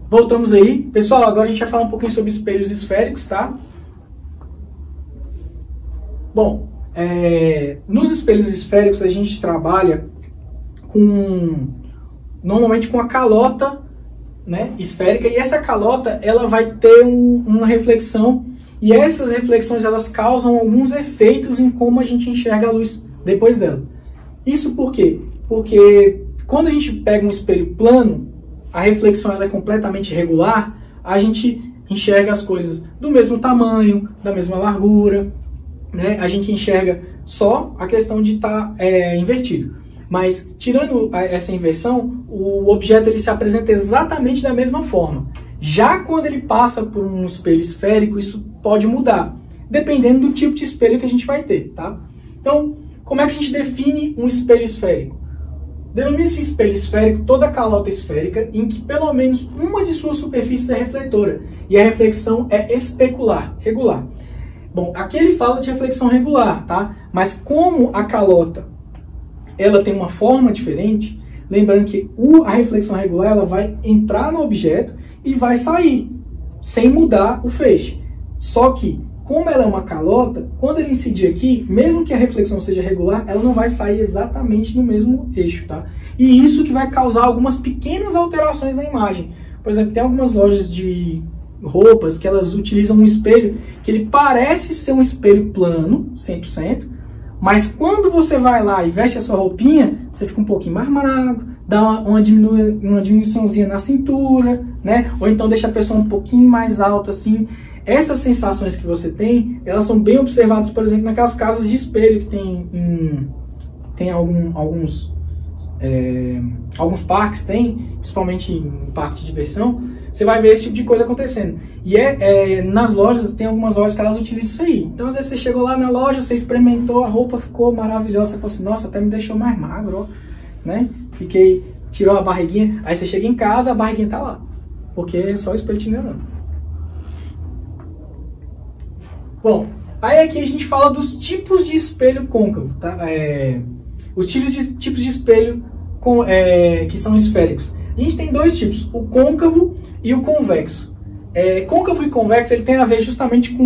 Voltamos aí. Pessoal, agora a gente vai falar um pouquinho sobre espelhos esféricos, tá? Bom, nos espelhos esféricos a gente trabalha normalmente com a calota, né, esférica, e essa calota ela vai ter uma reflexão, e essas reflexões elas causam alguns efeitos em como a gente enxerga a luz depois dela. Isso por quê? Porque quando a gente pega um espelho plano, a reflexão ela é completamente regular, a gente enxerga as coisas do mesmo tamanho, da mesma largura, né? A gente enxerga só a questão de estar invertido. Mas, tirando essa inversão, o objeto ele se apresenta exatamente da mesma forma. Já quando ele passa por um espelho esférico, isso pode mudar, dependendo do tipo de espelho que a gente vai ter, tá? Então, como é que a gente define um espelho esférico? Denomina-se espelho esférico toda a calota esférica em que pelo menos uma de suas superfícies é refletora e a reflexão é especular, regular. Bom, aqui ele fala de reflexão regular, tá? Mas como a calota ela tem uma forma diferente, lembrando que a reflexão regular ela vai entrar no objeto e vai sair, sem mudar o feixe. Só que, como ela é uma calota, quando ele incidir aqui, mesmo que a reflexão seja regular, ela não vai sair exatamente no mesmo eixo, tá? E isso que vai causar algumas pequenas alterações na imagem. Por exemplo, tem algumas lojas de roupas que elas utilizam um espelho que ele parece ser um espelho plano, 100%, mas quando você vai lá e veste a sua roupinha, você fica um pouquinho mais magro, dá uma diminuiçãozinha na cintura, né? Ou então deixa a pessoa um pouquinho mais alta, assim. Essas sensações que você tem, elas são bem observadas, por exemplo, naquelas casas de espelho que tem alguns parques, principalmente em parques de diversão, você vai ver esse tipo de coisa acontecendo. E nas lojas, tem algumas lojas que elas utilizam isso aí. Então, às vezes você chegou lá na loja, você experimentou, a roupa ficou maravilhosa, você falou assim, nossa, até me deixou mais magro, ó, né? Tirou a barriguinha, aí você chega em casa, a barriguinha tá lá, porque é só o espelho te enganando. Bom, aí aqui a gente fala dos tipos de espelho côncavo, tá? Os tipos de espelho que são esféricos. A gente tem dois tipos, o côncavo e o convexo. Côncavo e convexo ele tem a ver justamente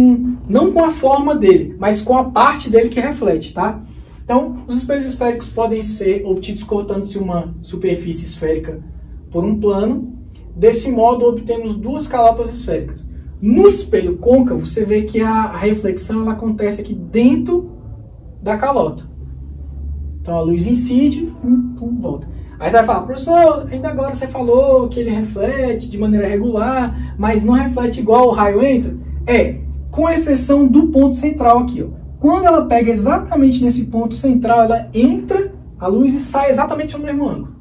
não com a forma dele, mas com a parte dele que reflete, tá? Então, os espelhos esféricos podem ser obtidos cortando-se uma superfície esférica por um plano. Desse modo, obtemos duas calotas esféricas. No espelho côncavo, você vê que a reflexão ela acontece aqui dentro da calota. Então, a luz incide, volta. Aí você vai falar, professor, ainda agora você falou que ele reflete de maneira regular, mas não reflete igual o raio entra? Com exceção do ponto central aqui, ó. Quando ela pega exatamente nesse ponto central, ela entra a luz e sai exatamente no mesmo ângulo.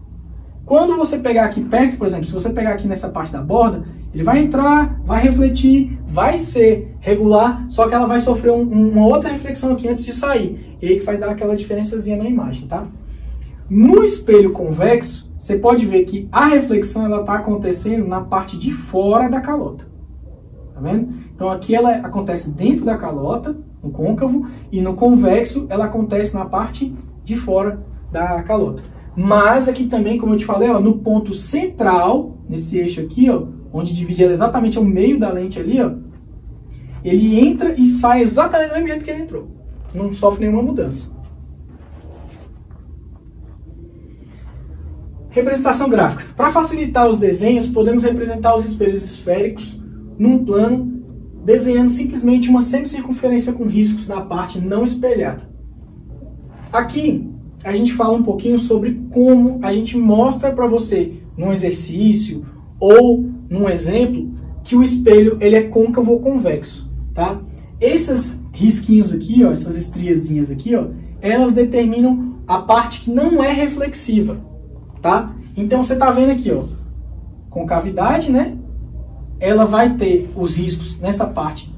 Quando você pegar aqui perto, por exemplo, se você pegar aqui nessa parte da borda, ele vai entrar, vai refletir, vai ser regular, só que ela vai sofrer uma outra reflexão aqui antes de sair. E aí que vai dar aquela diferençazinha na imagem, tá? No espelho convexo, você pode ver que a reflexão ela está acontecendo na parte de fora da calota. Tá vendo? Então aqui ela acontece dentro da calota, no côncavo, e no convexo ela acontece na parte de fora da calota. Mas aqui também, como eu te falei, ó, no ponto central, nesse eixo aqui, ó, onde divide ela exatamente ao meio da lente ali, ó, ele entra e sai exatamente do mesmo jeito que ele entrou. Não sofre nenhuma mudança. Representação gráfica. Para facilitar os desenhos, podemos representar os espelhos esféricos num plano, desenhando simplesmente uma semicircunferência com riscos na parte não espelhada. Aqui, a gente fala um pouquinho sobre como a gente mostra para você, num exercício ou num exemplo, que o espelho ele é côncavo ou convexo, tá? Esses risquinhos aqui, ó, essas estriazinhas aqui, ó, elas determinam a parte que não é reflexiva, tá? Então você tá vendo aqui, ó, concavidade, né? Ela vai ter os riscos nessa parte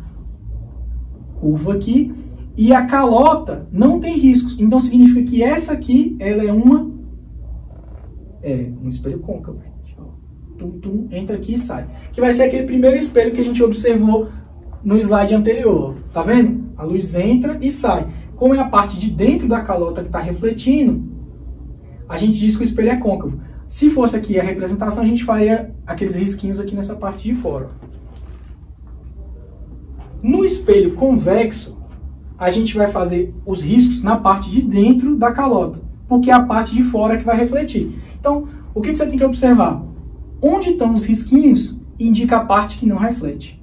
curva aqui, e a calota não tem riscos. Então significa que essa aqui, ela é um espelho côncavo. Entra aqui e sai. Que vai ser aquele primeiro espelho que a gente observou no slide anterior. Tá vendo? A luz entra e sai. Como é a parte de dentro da calota que está refletindo, a gente diz que o espelho é côncavo. Se fosse aqui a representação, a gente faria aqueles risquinhos aqui nessa parte de fora. No espelho convexo, a gente vai fazer os riscos na parte de dentro da calota, porque é a parte de fora que vai refletir. Então, o que você tem que observar? Onde estão os risquinhos indica a parte que não reflete,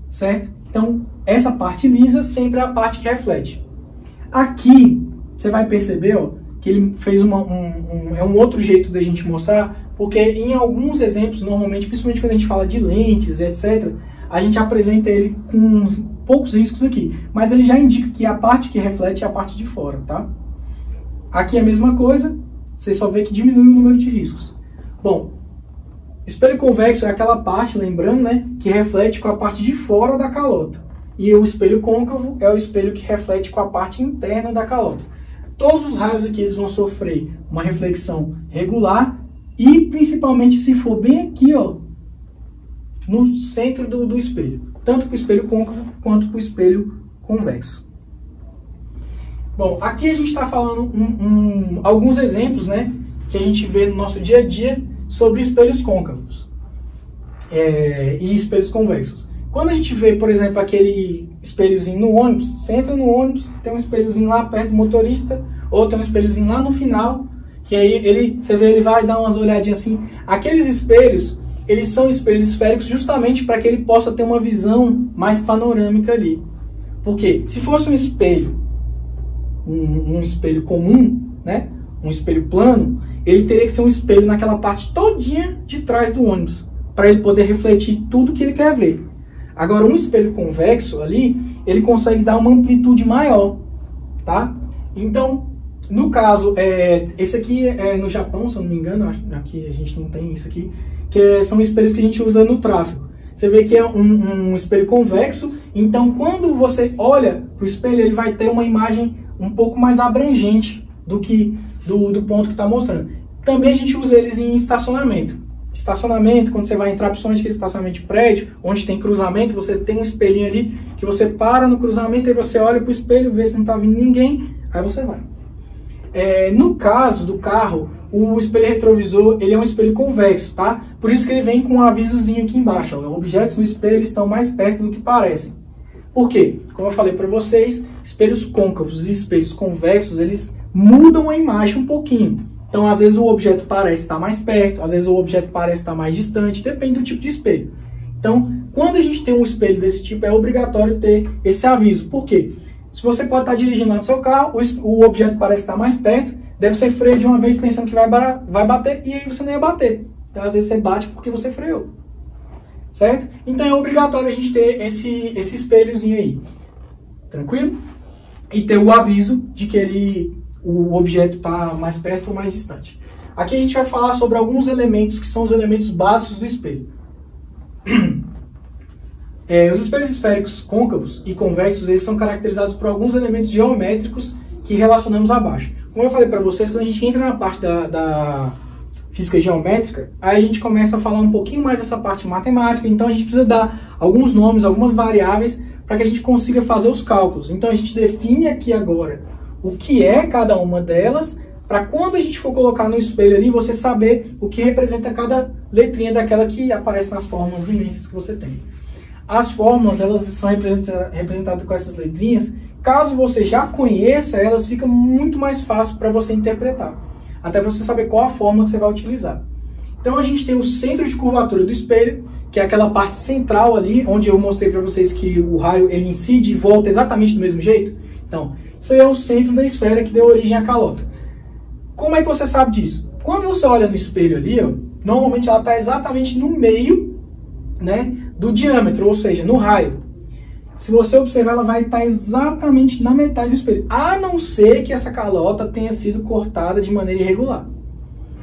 certo? Então, essa parte lisa sempre é a parte que reflete. Aqui, você vai perceber, ó, que ele fez um outro jeito da gente mostrar, porque em alguns exemplos, normalmente, principalmente quando a gente fala de lentes, etc., a gente apresenta ele com poucos riscos aqui, mas ele já indica que a parte que reflete é a parte de fora, tá? Aqui é a mesma coisa, você só vê que diminui o número de riscos. Bom, espelho convexo é aquela parte, lembrando, né, que reflete com a parte de fora da calota. E o espelho côncavo é o espelho que reflete com a parte interna da calota. Todos os raios aqui eles vão sofrer uma reflexão regular e principalmente se for bem aqui, ó, no centro do espelho. Tanto para o espelho côncavo quanto para o espelho convexo. Bom, aqui a gente está falando alguns exemplos, né, que a gente vê no nosso dia a dia sobre espelhos côncavos e espelhos convexos. Quando a gente vê, por exemplo, aquele espelhozinho no ônibus, você entra no ônibus, tem um espelhozinho lá perto do motorista, ou tem um espelhozinho lá no final, que aí você vê, ele vai dar umas olhadinhas assim. Aqueles espelhos, eles são espelhos esféricos justamente para que ele possa ter uma visão mais panorâmica ali. Porque se fosse um espelho, um espelho comum, né, um espelho plano, ele teria que ser um espelho naquela parte todinha de trás do ônibus, para ele poder refletir tudo que ele quer ver. Agora, um espelho convexo ali, ele consegue dar uma amplitude maior, tá? Então, no caso, esse aqui é no Japão, se eu não me engano, aqui a gente não tem isso aqui, que são espelhos que a gente usa no tráfego. Você vê que é um espelho convexo, então quando você olha para o espelho, ele vai ter uma imagem um pouco mais abrangente do que do ponto que está mostrando. Também a gente usa eles em estacionamento. Estacionamento, quando você vai entrar, principalmente aquele estacionamento de prédio, onde tem cruzamento, você tem um espelhinho ali, que você para no cruzamento, e você olha para o espelho, vê se não está vindo ninguém, aí você vai. No caso do carro, o espelho retrovisor, ele é um espelho convexo, tá? Por isso que ele vem com um avisozinho aqui embaixo, ó, objetos no espelho estão mais perto do que parecem. Por quê? Como eu falei para vocês, espelhos côncavos e espelhos convexos, eles mudam a imagem um pouquinho. Então, às vezes o objeto parece estar mais perto, às vezes o objeto parece estar mais distante, depende do tipo de espelho. Então, quando a gente tem um espelho desse tipo, é obrigatório ter esse aviso. Por quê? Se você pode estar dirigindo lá no seu carro, o objeto parece estar mais perto, deve ser freio de uma vez pensando que vai bater, e aí você não ia bater. Então, às vezes você bate porque você freou. Certo? Então, é obrigatório a gente ter esse espelhozinho aí. Tranquilo? E ter o aviso de que o objeto está mais perto ou mais distante. Aqui a gente vai falar sobre alguns elementos que são os elementos básicos do espelho. Os espelhos esféricos côncavos e convexos, eles são caracterizados por alguns elementos geométricos que relacionamos abaixo. Como eu falei para vocês, quando a gente entra na parte da física geométrica, aí a gente começa a falar um pouquinho mais dessa parte matemática, então a gente precisa dar alguns nomes, algumas variáveis, para que a gente consiga fazer os cálculos. Então a gente define aqui agora o que é cada uma delas, para quando a gente for colocar no espelho ali, você saber o que representa cada letrinha daquela que aparece nas fórmulas imensas que você tem. As fórmulas, elas são representadas com essas letrinhas. Caso você já conheça elas, fica muito mais fácil para você interpretar. Até para você saber qual a fórmula que você vai utilizar. Então a gente tem o centro de curvatura do espelho, que é aquela parte central ali, onde eu mostrei para vocês que o raio ele incide e volta exatamente do mesmo jeito. Então, isso aí é o centro da esfera que deu origem à calota. Como é que você sabe disso? Quando você olha no espelho ali, ó, normalmente ela está exatamente no meio, né, do diâmetro, ou seja, no raio. Se você observar, ela vai estar exatamente na metade do espelho, a não ser que essa calota tenha sido cortada de maneira irregular.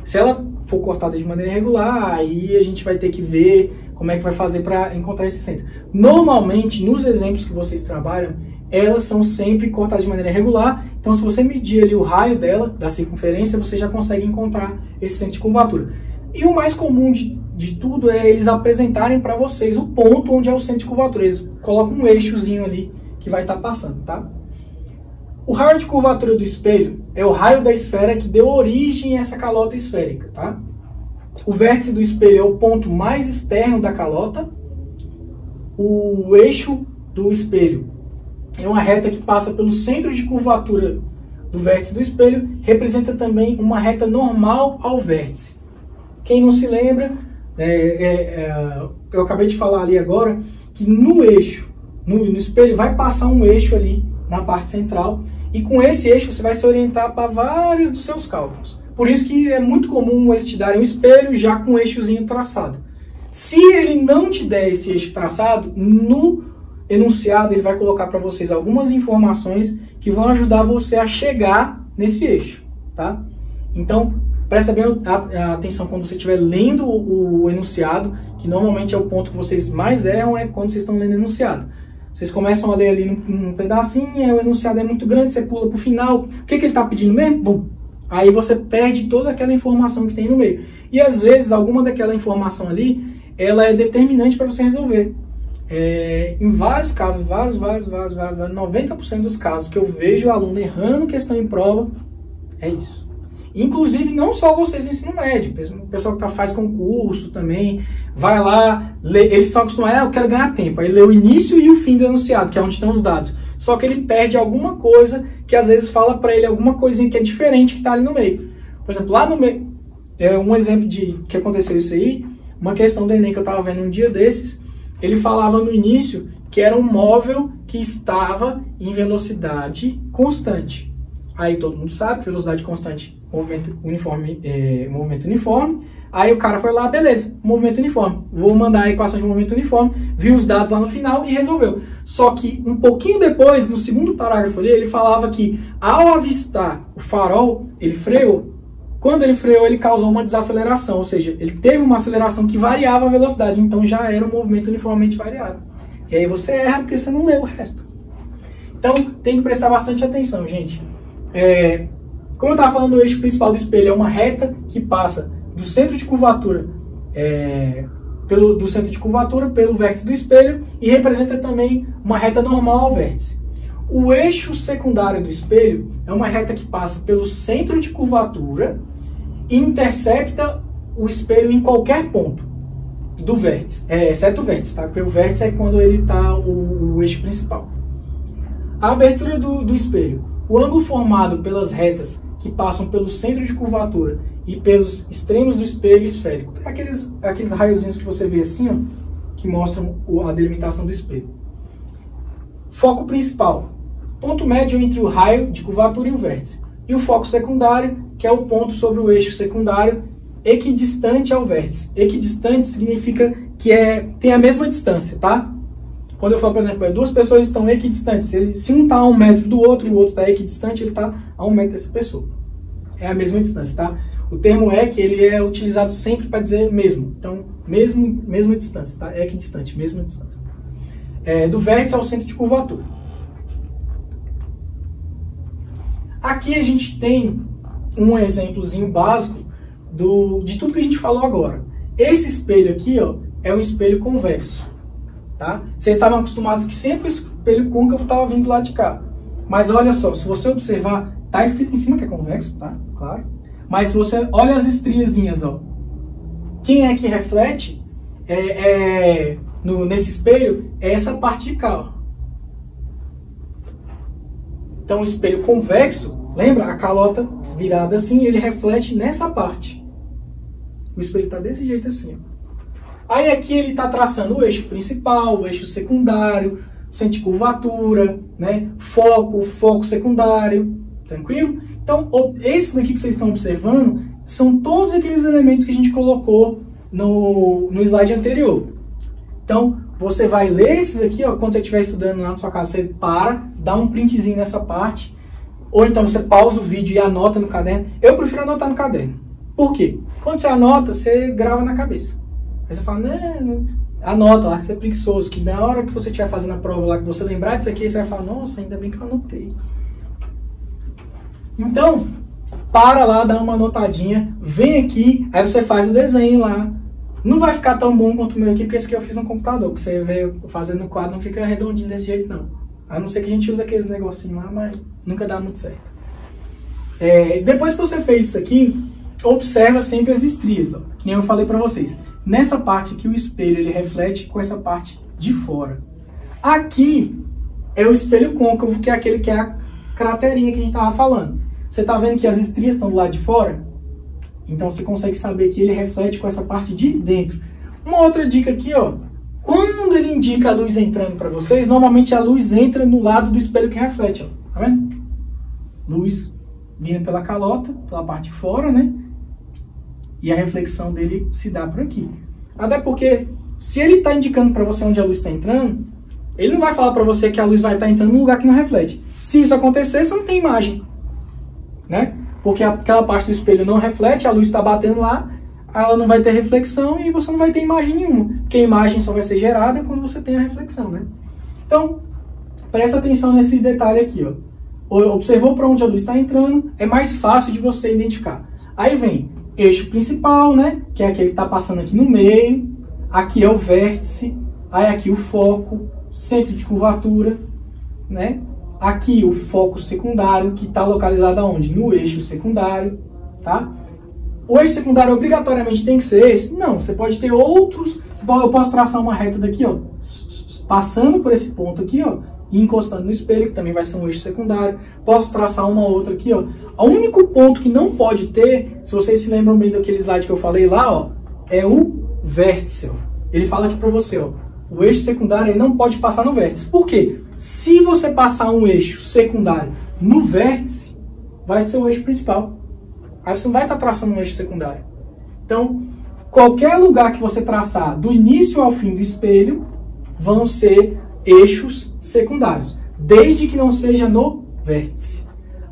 Se ela for cortada de maneira irregular, aí a gente vai ter que ver como é que vai fazer para encontrar esse centro. Normalmente, nos exemplos que vocês trabalham, elas são sempre cortadas de maneira regular, então se você medir ali o raio dela, da circunferência, você já consegue encontrar esse centro de curvatura. E o mais comum de tudo é eles apresentarem para vocês o ponto onde é o centro de curvatura. Eles colocam um eixozinho ali que vai estar passando, tá? O raio de curvatura do espelho é o raio da esfera que deu origem a essa calota esférica, tá? O vértice do espelho é o ponto mais externo da calota. O eixo do espelho é uma reta que passa pelo centro de curvatura do vértice do espelho, representa também uma reta normal ao vértice. Quem não se lembra, eu acabei de falar ali agora, que no eixo, no espelho, vai passar um eixo ali na parte central, e com esse eixo você vai se orientar para vários dos seus cálculos. Por isso que é muito comum eles te darem um espelho já com um eixozinho traçado. Se ele não te der esse eixo traçado, no enunciado ele vai colocar para vocês algumas informações que vão ajudar você a chegar nesse eixo, tá? Então, presta bem atenção quando você estiver lendo o enunciado, que normalmente é o ponto que vocês mais erram, é quando vocês estão lendo o enunciado. Vocês começam a ler ali num pedacinho, o enunciado é muito grande, você pula para o final, o que ele está pedindo mesmo? Bum. Aí você perde toda aquela informação que tem no meio. E às vezes, alguma daquela informação ali, ela é determinante para você resolver. Em vários casos, 90% dos casos que eu vejo o aluno errando questão em prova, é isso. Inclusive, não só vocês do ensino médio, o pessoal que faz concurso também, vai lá, eles são acostumados, eu quero ganhar tempo, aí lê o início e o fim do enunciado, que é onde estão os dados. Só que ele perde alguma coisa que às vezes fala para ele alguma coisinha que é diferente que está ali no meio. Por exemplo, lá no meio, um exemplo de que aconteceu isso aí, uma questão do Enem que eu estava vendo um dia desses, ele falava no início que era um móvel que estava em velocidade constante. Aí todo mundo sabe, velocidade constante, movimento uniforme. Aí o cara foi lá, beleza, movimento uniforme. Vou mandar a equação de movimento uniforme, viu os dados lá no final e resolveu. Só que um pouquinho depois, no segundo parágrafo ali, ele falava que ao avistar o farol, ele freou. Quando ele freou, ele causou uma desaceleração, ou seja, ele teve uma aceleração que variava a velocidade, então já era um movimento uniformemente variável. E aí você erra porque você não leu o resto. Então tem que prestar bastante atenção, gente. Como eu estava falando, o eixo principal do espelho é uma reta que passa do centro de curvatura, pelo vértice do espelho e representa também uma reta normal ao vértice. O eixo secundário do espelho é uma reta que passa pelo centro de curvatura e intercepta o espelho em qualquer ponto do vértice, exceto o vértice, tá? Porque o vértice é quando ele está o eixo principal. A abertura do espelho. O ângulo formado pelas retas que passam pelo centro de curvatura e pelos extremos do espelho esférico. Aqueles raiozinhos que você vê assim, ó, que mostram a delimitação do espelho. Foco principal. Ponto médio entre o raio de curvatura e o vértice. E o foco secundário, que é o ponto sobre o eixo secundário, equidistante ao vértice. Equidistante significa que tem a mesma distância, tá? Quando eu falo, por exemplo, duas pessoas estão equidistantes. Se um está a 1 metro do outro e o outro está equidistante, ele está a 1 metro dessa pessoa. É a mesma distância, tá? O termo que ele é utilizado sempre para dizer mesmo. Então, mesma distância, tá? Equidistante, mesma distância. Do vértice ao centro de curvatura. Aqui a gente tem um exemplozinho básico de tudo que a gente falou agora. Esse espelho aqui, ó, é um espelho convexo. Tá? Vocês estavam acostumados que sempre o espelho côncavo estava vindo do lado de cá. Mas olha só, se você observar, tá escrito em cima que é convexo, tá? Claro. Mas se você olha as estriazinhas, ó, quem é que reflete nesse espelho é essa parte de cá, ó. Então o espelho convexo, lembra? A calota virada assim, ele reflete nessa parte. O espelho está desse jeito assim, ó. Aí aqui ele está traçando o eixo principal, o eixo secundário, centro de curvatura, né? Foco secundário, tranquilo? Então, esses daqui que vocês estão observando são todos aqueles elementos que a gente colocou no slide anterior. Então, você vai ler esses aqui, ó, quando você estiver estudando lá na sua casa, você para, dá um printzinho nessa parte, ou então você pausa o vídeo e anota no caderno. Eu prefiro anotar no caderno. Por quê? Quando você anota, você grava na cabeça. Aí você fala, não, anota lá que você é preguiçoso, que na hora que você estiver fazendo a prova lá, que você lembrar disso aqui, você vai falar, nossa, ainda bem que eu anotei. Então, para lá, dá uma anotadinha, vem aqui, aí você faz o desenho lá. Não vai ficar tão bom quanto o meu aqui, porque esse aqui eu fiz no computador, que você vê fazendo no quadro, não fica redondinho desse jeito não. A não ser que a gente use aqueles negocinhos lá, mas nunca dá muito certo. Depois que você fez isso aqui, observa sempre as estrias, ó, que nem eu falei para vocês. Nessa parte aqui o espelho ele reflete com essa parte de fora. Aqui é o espelho côncavo, que é aquele que é a craterinha que a gente estava falando. Você está vendo que as estrias estão do lado de fora? Então você consegue saber que ele reflete com essa parte de dentro. Uma outra dica aqui, ó. Quando ele indica a luz entrando para vocês, normalmente a luz entra no lado do espelho que reflete, ó. Tá vendo? Luz vindo pela calota, pela parte de fora, né? E a reflexão dele se dá por aqui. Até porque, se ele está indicando para você onde a luz está entrando, ele não vai falar para você que a luz vai estar entrando num lugar que não reflete. Se isso acontecer, você não tem imagem, né? Porque aquela parte do espelho não reflete, a luz está batendo lá, ela não vai ter reflexão e você não vai ter imagem nenhuma. Porque a imagem só vai ser gerada quando você tem a reflexão, né? Então, presta atenção nesse detalhe aqui, ó. Observou para onde a luz está entrando, é mais fácil de você identificar. Aí vem eixo principal, né? Que é aquele que está passando aqui no meio. Aqui é o vértice. Aí aqui o foco, centro de curvatura, né? Aqui o foco secundário, que está localizado aonde? No eixo secundário, tá? O eixo secundário obrigatoriamente tem que ser esse? Não, você pode ter outros. Eu posso traçar uma reta daqui, ó, passando por esse ponto aqui, ó, e encostando no espelho, que também vai ser um eixo secundário. Posso traçar uma outra aqui, ó. O único ponto que não pode ter, se vocês se lembram bem daquele slide que eu falei lá, ó, é o vértice, ó. Ele fala aqui para você, ó, o eixo secundário ele não pode passar no vértice. Por quê? Se você passar um eixo secundário no vértice, vai ser o eixo principal. Aí você não vai estar traçando um eixo secundário. Então, qualquer lugar que você traçar do início ao fim do espelho, vão ser eixos secundários, desde que não seja no vértice.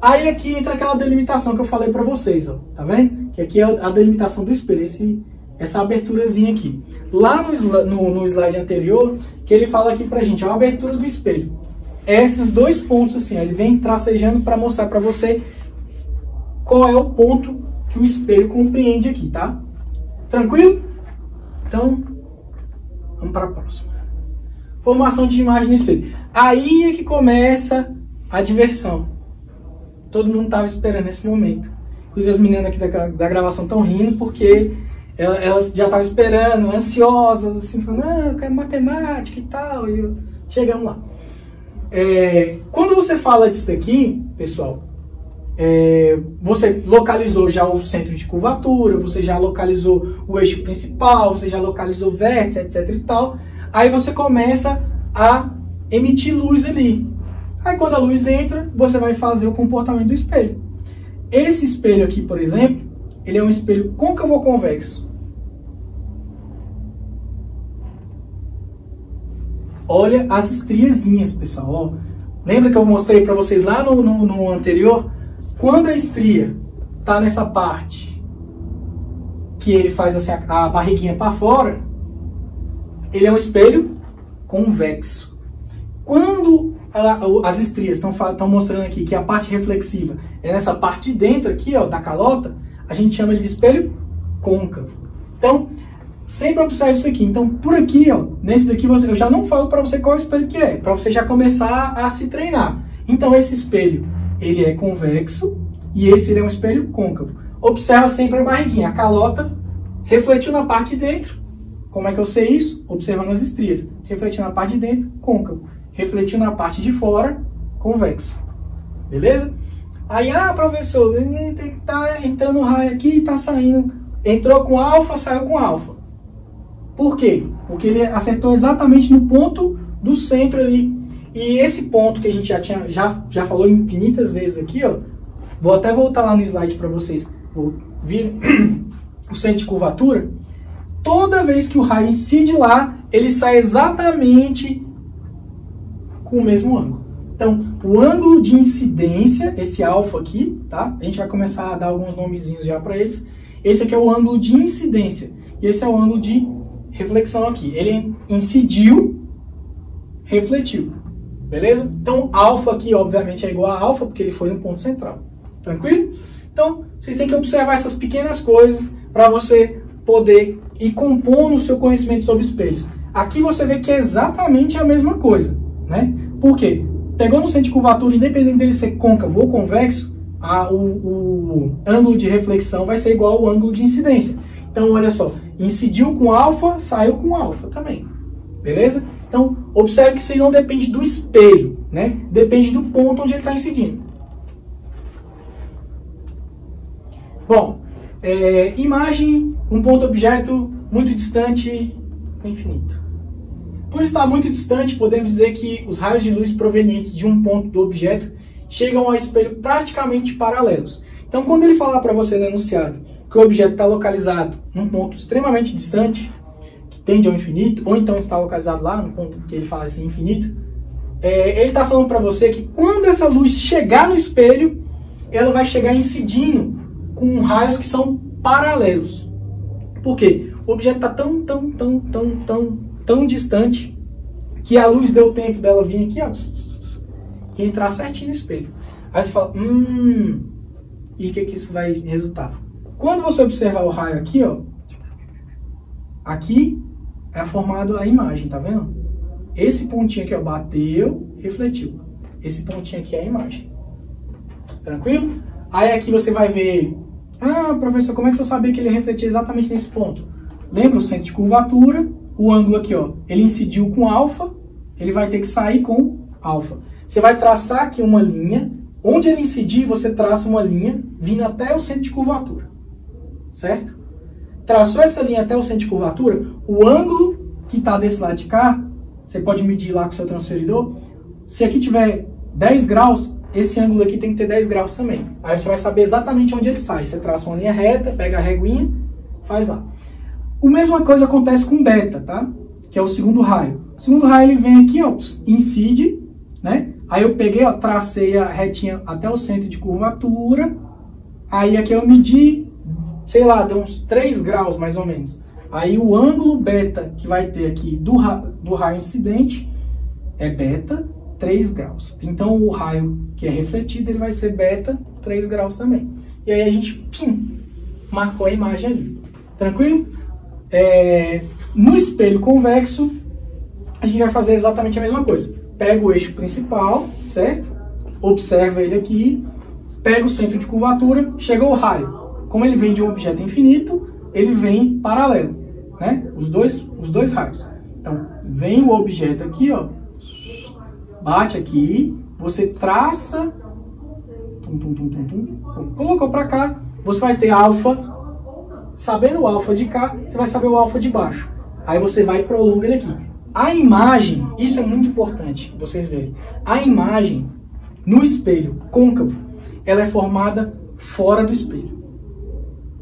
Aí aqui entra aquela delimitação que eu falei para vocês, ó, tá vendo? Que aqui é a delimitação do espelho, essa aberturazinha aqui. Lá no slide anterior, que ele fala aqui pra gente, ó, a abertura do espelho. Esses dois pontos assim, ó, ele vem tracejando para mostrar para você qual é o ponto que o espelho compreende aqui, tá? Tranquilo? Então, vamos para a próxima. Formação de imagem no espelho. Aí é que começa a diversão. Todo mundo estava esperando esse momento. Inclusive as meninas aqui da gravação estão rindo porque elas já estavam esperando, ansiosas, assim, falando, eu quero matemática e tal. E chegamos lá. Quando você fala disso daqui, pessoal, você localizou já o centro de curvatura, você já localizou o eixo principal, você já localizou o vértice, etc e tal. Aí você começa a emitir luz ali. Aí quando a luz entra, você vai fazer o comportamento do espelho. Esse espelho aqui, por exemplo, ele é um espelho côncavo ou convexo? Olha as estriazinhas, pessoal. Ó. Lembra que eu mostrei para vocês lá no anterior? Quando a estria está nessa parte que ele faz assim, a barriguinha para fora, ele é um espelho convexo. Quando as estrias estão mostrando aqui que a parte reflexiva é nessa parte de dentro aqui, ó, da calota, a gente chama ele de espelho côncavo. Então, sempre observe isso aqui. Então, por aqui, ó, nesse daqui, eu já não falo para você qual é o espelho que é, para você já começar a se treinar. Então, esse espelho, ele é convexo e esse ele é um espelho côncavo. Observa sempre a barriguinha, a calota refletiu na parte de dentro. Como é que eu sei isso? Observando as estrias. Refletiu na parte de dentro, côncavo. Refletiu na parte de fora, convexo. Beleza? Aí, professor, ele tem que estar entrando raio aqui e tá saindo. Entrou com alfa, saiu com alfa. Por quê? Porque ele acertou exatamente no ponto do centro ali. E esse ponto que a gente já falou infinitas vezes aqui, ó. Vou até voltar lá no slide para vocês. Vou vir o centro de curvatura. Toda vez que o raio incide lá, ele sai exatamente com o mesmo ângulo. Então, o ângulo de incidência, esse alfa aqui, tá? A gente vai começar a dar alguns nomezinhos já para eles. Esse aqui é o ângulo de incidência. E esse é o ângulo de reflexão aqui. Ele incidiu, refletiu. Beleza? Então, alfa aqui, obviamente, é igual a alfa, porque ele foi no ponto central. Tranquilo? Então, vocês têm que observar essas pequenas coisas para você poder ir compondo o seu conhecimento sobre espelhos. Aqui você vê que é exatamente a mesma coisa, né? Por quê? Pegou no centro de curvatura, independente dele ser côncavo ou convexo, o ângulo de reflexão vai ser igual ao ângulo de incidência. Então, olha só, incidiu com alfa, saiu com alfa também, beleza? Então, observe que isso aí não depende do espelho, né? Depende do ponto onde ele está incidindo. Bom, imagem, um ponto-objeto muito distante do infinito. Por estar muito distante, podemos dizer que os raios de luz provenientes de um ponto do objeto chegam ao espelho praticamente paralelos. Então, quando ele falar para você no enunciado que o objeto está localizado num ponto extremamente distante, que tende ao infinito, ou então está localizado lá, no ponto que ele fala assim, infinito, ele está falando para você que quando essa luz chegar no espelho, ela vai chegar incidindo com raios que são paralelos. Por quê? O objeto está tão distante que a luz deu tempo dela vir aqui, ó, e entrar certinho no espelho. Aí você fala, e o que isso vai resultar? Quando você observar o raio aqui, ó, aqui é formado a imagem, tá vendo? Esse pontinho aqui, ó, bateu, refletiu. Esse pontinho aqui é a imagem. Tranquilo? Aí aqui você vai ver, professor, como é que você sabia que ele refletia exatamente nesse ponto? Lembra o centro de curvatura, o ângulo aqui, ó, ele incidiu com alfa, ele vai ter que sair com alfa. Você vai traçar aqui uma linha, onde ele incidir, você traça uma linha vindo até o centro de curvatura, certo? Traçou essa linha até o centro de curvatura, o ângulo que está desse lado de cá, você pode medir lá com o seu transferidor, se aqui tiver 10 graus, esse ângulo aqui tem que ter 10 graus também. Aí você vai saber exatamente onde ele sai. Você traça uma linha reta, pega a reguinha, faz lá. A mesma coisa acontece com beta, tá? Que é o segundo raio. O segundo raio ele vem aqui, ó, incide, né? Aí eu peguei, ó, tracei a retinha até o centro de curvatura. Aí aqui eu medi, sei lá, deu uns 3 graus mais ou menos. Aí o ângulo beta que vai ter aqui do raio incidente é beta 3 graus. Então o raio que é refletido ele vai ser beta 3 graus também. E aí a gente marcou a imagem ali. Tranquilo? No espelho convexo, a gente vai fazer exatamente a mesma coisa. Pega o eixo principal, certo? Observa ele aqui, pega o centro de curvatura, chegou o raio. Como ele vem de um objeto infinito, ele vem paralelo, né? Os dois raios. Então, vem o objeto aqui, ó, bate aqui, você traça, colocou para cá, você vai ter alfa. Sabendo o alfa de cá, você vai saber o alfa de baixo. Aí você vai e prolonga ele aqui. A imagem, isso é muito importante vocês verem. A imagem no espelho côncavo, ela é formada fora do espelho.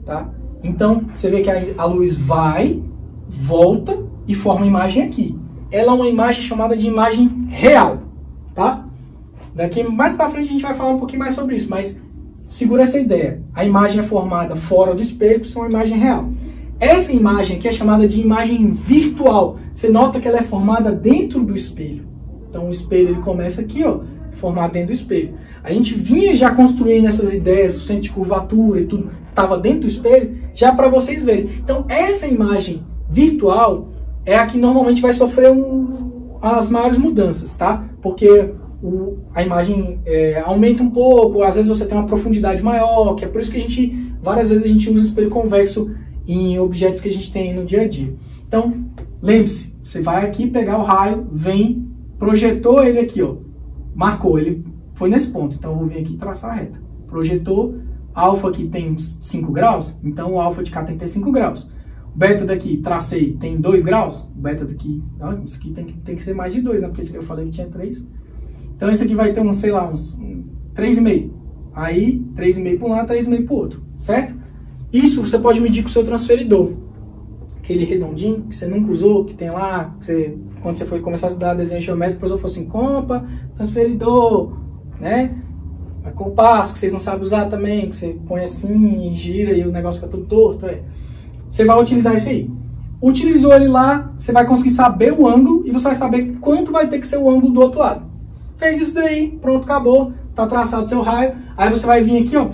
Tá? Então, você vê que a luz vai, volta e forma a imagem aqui. Ela é uma imagem chamada de imagem real. Tá? Daqui mais para frente a gente vai falar um pouquinho mais sobre isso, mas segura essa ideia. A imagem é formada fora do espelho, isso é uma imagem real. Essa imagem aqui é chamada de imagem virtual. Você nota que ela é formada dentro do espelho. Então o espelho ele começa aqui, ó, formado dentro do espelho. A gente vinha já construindo essas ideias, o centro de curvatura e tudo, estava dentro do espelho, já para vocês verem. Então essa imagem virtual é a que normalmente vai sofrer as maiores mudanças, tá? Porque a imagem aumenta um pouco, às vezes você tem uma profundidade maior, que é por isso que várias vezes a gente usa espelho convexo em objetos que a gente tem no dia a dia. Então, lembre-se, você vai aqui pegar o raio, vem, projetou ele aqui, ó, marcou, ele foi nesse ponto, então eu vou vir aqui e traçar a reta. Projetou, alfa aqui tem uns 5 graus, então o alfa de cá tem que ter 5 graus. O beta daqui, tracei, tem 2 graus, o beta daqui, isso aqui tem que ser mais de 2, né, porque esse aqui eu falei que tinha 3. Então esse aqui vai ter uns, sei lá, uns 3,5. Aí, 3,5 para um lado, 3,5 para o outro, certo? Isso você pode medir com o seu transferidor. Aquele redondinho que você nunca usou, que tem lá, quando você foi começar a estudar desenho geométrico, o professor falou assim, compa, transferidor, né? A compasso, que vocês não sabem usar também, que você põe assim e gira e o negócio fica tudo torto. Você vai utilizar isso aí. Utilizou ele lá, você vai conseguir saber o ângulo e você vai saber quanto vai ter que ser o ângulo do outro lado. Fez isso daí, pronto, acabou, tá traçado seu raio. Aí você vai vir aqui, ó,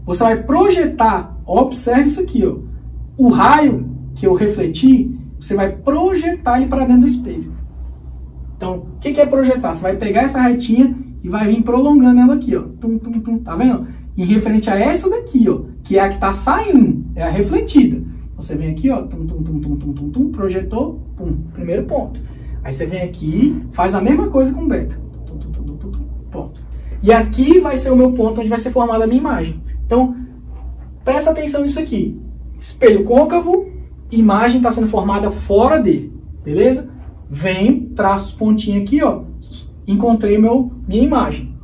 você vai projetar, observe isso aqui, ó. O raio que eu refleti, você vai projetar ele para dentro do espelho. Então, o que é projetar? Você vai pegar essa retinha e vai vir prolongando ela aqui, ó. Tum, tum, tum, tá vendo? em referente a essa daqui, ó, que é a que está saindo, é a refletida. Você vem aqui, ó, projetou, pum, primeiro ponto. Aí você vem aqui, faz a mesma coisa com beta. Ponto. E aqui vai ser o meu ponto onde vai ser formada a minha imagem. Então, presta atenção nisso aqui. Espelho côncavo, imagem está sendo formada fora dele, beleza? Vem, traço os pontinhos aqui, ó, encontrei minha imagem.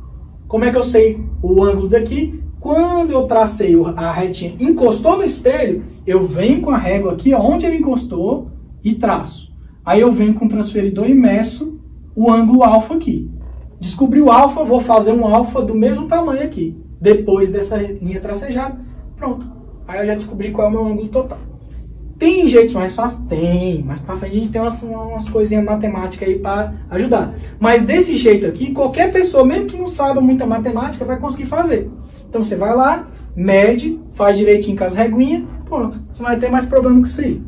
Como é que eu sei o ângulo daqui? Quando eu tracei a retinha, encostou no espelho, eu venho com a régua aqui, ó, onde ele encostou, e traço. Aí eu venho com o transferidor e meço o ângulo alfa aqui. Descobri o alfa, vou fazer um alfa do mesmo tamanho aqui. Depois dessa linha tracejada, pronto. Aí eu já descobri qual é o meu ângulo total. Tem jeitos mais fáceis? Tem. Mas pra frente a gente tem umas coisinhas matemáticas aí para ajudar. Mas desse jeito aqui, qualquer pessoa, mesmo que não saiba muita matemática, vai conseguir fazer. Então você vai lá, mede, faz direitinho com as reguinhas, pronto. Você não vai ter mais problema com isso aí.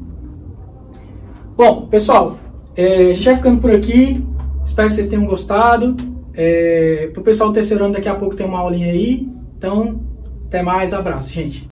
Bom, pessoal, a gente vai ficando por aqui. Espero que vocês tenham gostado. Pro pessoal do terceiro ano, daqui a pouco tem uma aulinha aí. Então, até mais. Abraço, gente.